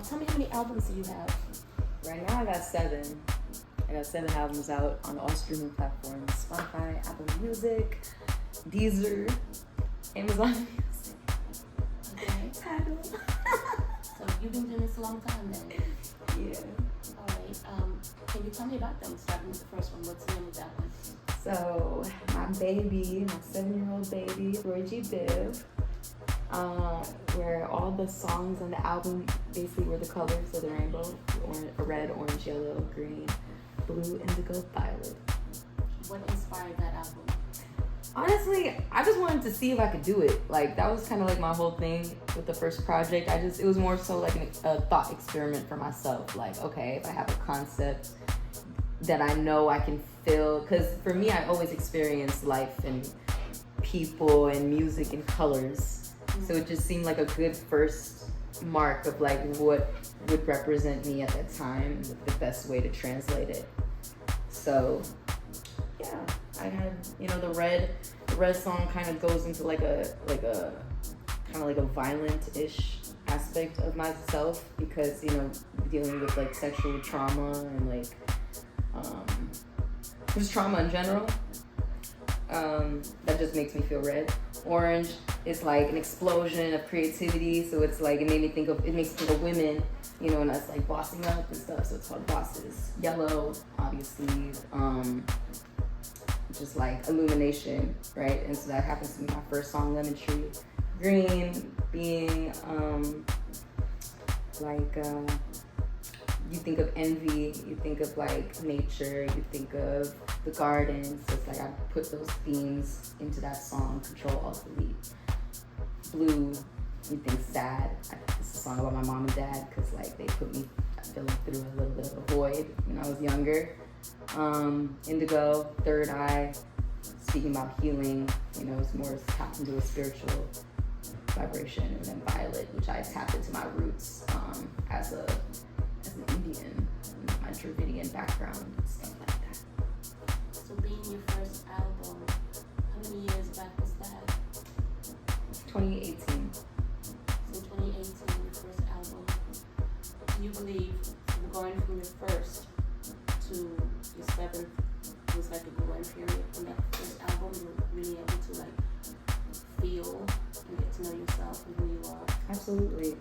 tell me how many albums do you have? Right now I got 7. I got 7 albums out on all streaming platforms: Spotify, Apple Music, Deezer, Amazon Music. Okay. Tidal. So you've been doing this a long time then. Yeah. All right. Can you tell me about them? Starting with the first one. What's the name of that one? So my baby, my 7-year-old baby, Roy G. Biv, where all the songs on the album basically were the colors of the rainbow: red, orange, yellow, green, blue, indigo, violet. What inspired that album? Honestly, I just wanted to see if I could do it. Like, that was kind of like my whole thing with the first project. It was more so like a thought experiment for myself. Like, okay, if I have a concept that I know I can feel, because for me, I always experience life and people and music and colors. So it just seemed like a good first mark of like what would represent me at that time and the best way to translate it. So yeah, I had, the red song kind of goes into like a kind of like a violent-ish aspect of myself, because dealing with like sexual trauma and like just trauma in general, that just makes me feel red. Orange is like an explosion of creativity, so it's like it makes me think of women, and us like bossing up and stuff, so it's called Bosses. Yellow, obviously, just like illumination, right? And so that happens to be my first song, Lemon Tree. Green being you think of envy, you think of like nature, you think of the garden. So it's like I put those themes into that song, Control Alt Delete. Blue, you think sad. It's a song about my mom and dad, because like they put me through a little bit of a void when I was younger. Indigo, Third Eye, speaking about healing, it's more tapped into a spiritual vibration. And then Violet, which I tapped into my roots as an Indian, my Dravidian background and stuff like that. So being your first album, how many years back was that? 2018. So 2018, your first album. Do you believe going from your first to your 7th was like a growing period from that first album? You were really able to like feel and get to know yourself and who you are? Absolutely.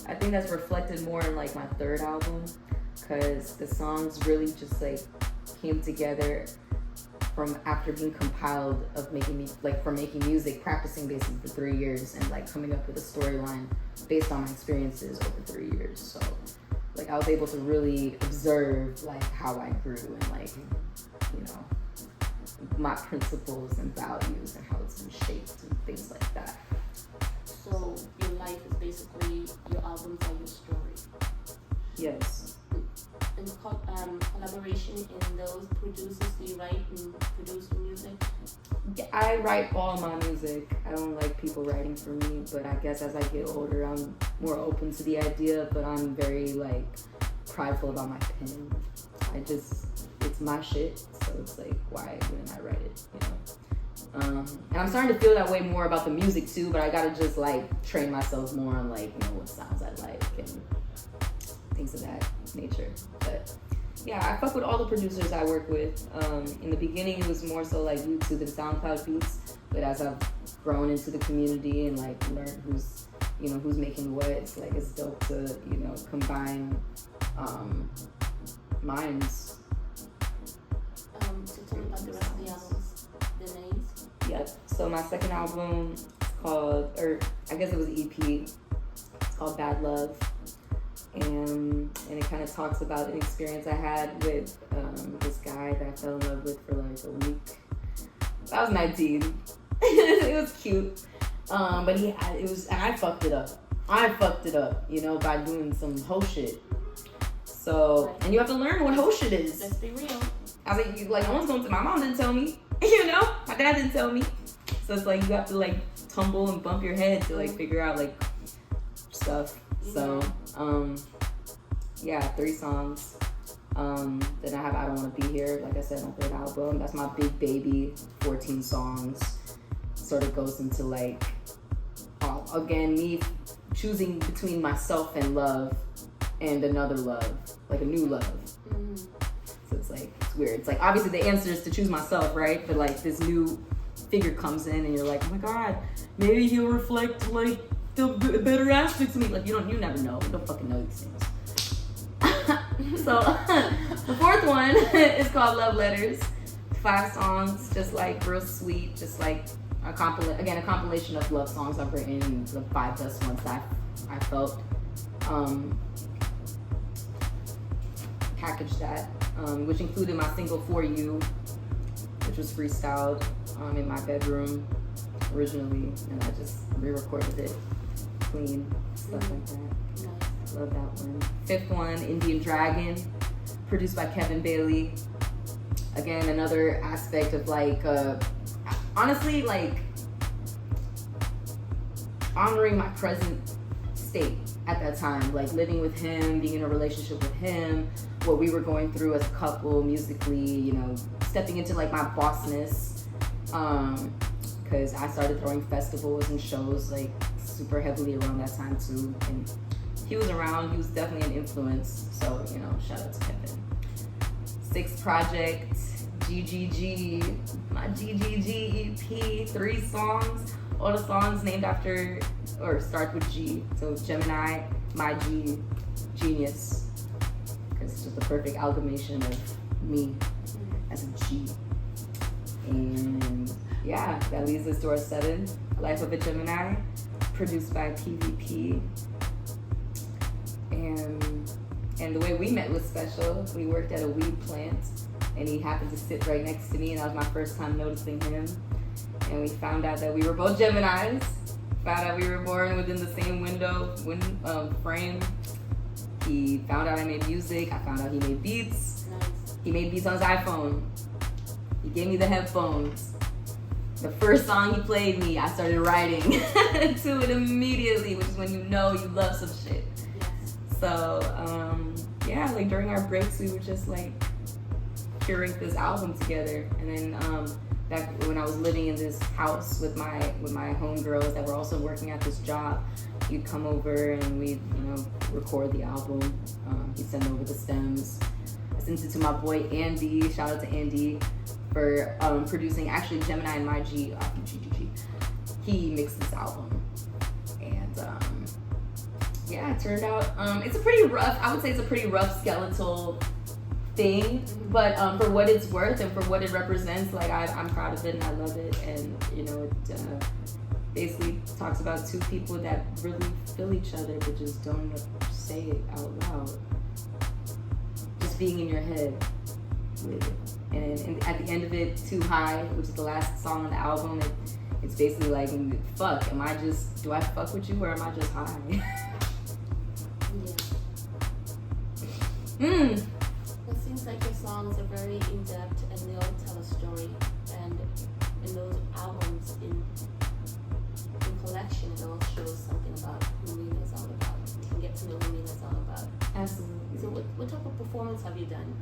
I think that's reflected more in like my 3rd album, because the songs really just like came together from after being compiled of making music, practicing basically for 3 years, and like coming up with a storyline based on my experiences over 3 years. So like I was able to really observe like how I grew and like my principles and values and how it's been shaped and things like that. So your life is basically your albums are your story. Yes. And collaboration in those producers, do you write and produce the music? Yeah, I write all my music. I don't like people writing for me, but I guess as I get older, I'm more open to the idea, but I'm very like prideful about my pen. It's my shit, so it's like, why wouldn't I write it, And I'm starting to feel that way more about the music too, but I gotta just like train myself more on like, what sounds I like and things of that nature. But yeah, I fuck with all the producers I work with. In the beginning, it was more so like YouTube and SoundCloud beats, but as I've grown into the community and like learned who's making what, it's like it's dope to combine minds. So tell me about the rest of the albums, the names. Yep. So my 2nd album is called, or I guess it was an EP. It's called Bad Love. And it kind of talks about an experience I had with this guy that I fell in love with for like a week. I was 19. It was cute. But I fucked it up. By doing some hoe shit. So, and you have to learn what hoe shit is. Let's be real. I was like, no one's going to, my mom didn't tell me, my dad didn't tell me. So it's like, you have to like tumble and bump your head to like figure out like stuff. So, 3 songs. Then I have I Don't Wanna Be Here, like I said, my 3rd album. That's my big baby, 14 songs. Sort of goes into like, again, me choosing between myself and love and another love, like a new love. Mm. So it's like, it's weird. It's like, obviously the answer is to choose myself, right? But like this new figure comes in and you're like, oh my God, maybe he'll reflect like the better aspects of me. Like you never know. You don't fucking know these things. So the fourth one is called Love Letters. 5 songs, just like real sweet, just like a compilation of love songs I've written, the 5 best ones that I felt. Packaged that, which included my single For You, which was freestyled in my bedroom originally, and I just re-recorded it clean, stuff like that. Nice. Love that one. 5th one, Indian Dragon, produced by Kevin Bailey. Again, another aspect of like, honestly, like honoring my present state at that time, like living with him, being in a relationship with him, what we were going through as a couple musically, you know, stepping into like my bossness, because I started throwing festivals and shows like super heavily around that time too, and he was around, he was definitely an influence, so, you know, shout out to Kevin. 6th project, GGG, my GGG EP, 3 songs, all the songs named after, or start with G, so Gemini, My G, Genius, because it's just the perfect amalgamation of me as a G. And yeah, that leads us to our 7th, Life of a Gemini, produced by PvP. And the way we met was special. We worked at a weed plant, and he happened to sit right next to me, and that was my first time noticing him. And we found out that we were both Geminis. Found out we were born within the same frame. He found out I made music. I found out he made beats. Nice. He made beats on his iPhone. He gave me the headphones. The first song he played me, I started writing to it immediately, which is when you know you love some shit. Yes. So, yeah, like during our breaks, we were just like curate this album together. And then back when I was living in this house with my homegirls that were also working at this job, he'd come over and we'd, you know, record the album. He'd send over the stems. I sent it to my boy Andy. Shout out to Andy for producing actually Gemini and My G off of GGG. He mixed this album. And yeah, it turned out, it's a pretty rough, I would say it's a pretty rough skeletal thing, but for what it's worth and for what it represents, like I'm proud of it and I love it. And you know, it basically talks about 2 people that really feel each other but just don't say it out loud. Just being in your head with it. And at the end of it, Too High, which is the last song on the album, it's basically like, fuck, do I fuck with you or am I just high? Yeah. It seems like your songs are very in-depth and they all tell a story. And in those albums, in collection, it all shows something about who Nina is all about. You can get to know who Nina is all about. Absolutely. So what type of performance have you done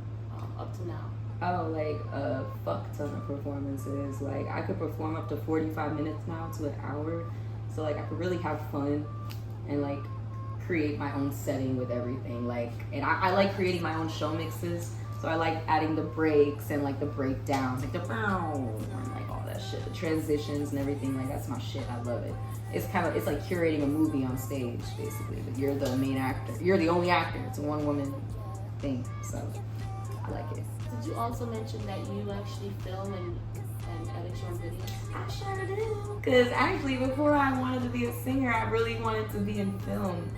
up to now? Oh, like a fuck ton of performances. Like I could perform up to 45 minutes now to an hour. So like I could really have fun and like create my own setting with everything. Like, and I like creating my own show mixes. So I like adding the breaks and like the breakdowns, like the and like all that shit, the transitions and everything. Like that's my shit. I love it. It's like curating a movie on stage, basically. But you're the main actor. You're the only actor. It's a one-woman thing. So I like it. Did you also mention that you actually film and edit your own videos? I sure do. Because actually, before I wanted to be a singer, I really wanted to be in film.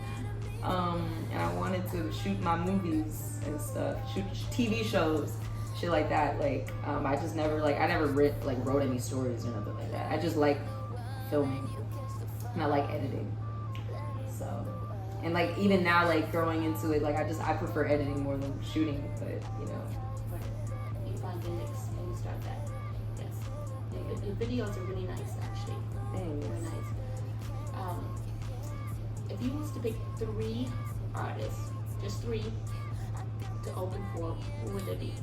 And I wanted to shoot my movies and stuff, shoot TV shows, shit like that. Like, I just never, like, I never wrote any stories or nothing like that. I just like filming and I like editing. So, and like, even now, like, growing into it, like, I prefer editing more than shooting, but, you know. You find the mix and you start that. Yes. Your videos are really nice, actually. Thanks. Very nice. If you was to pick 3 artists, just 3, to open for, who would they be?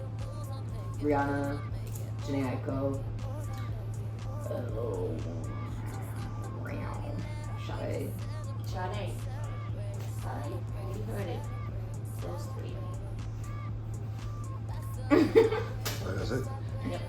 Rihanna, Jhené Aiko, Sade. Sade. You heard it. Those three. That's it. Yep.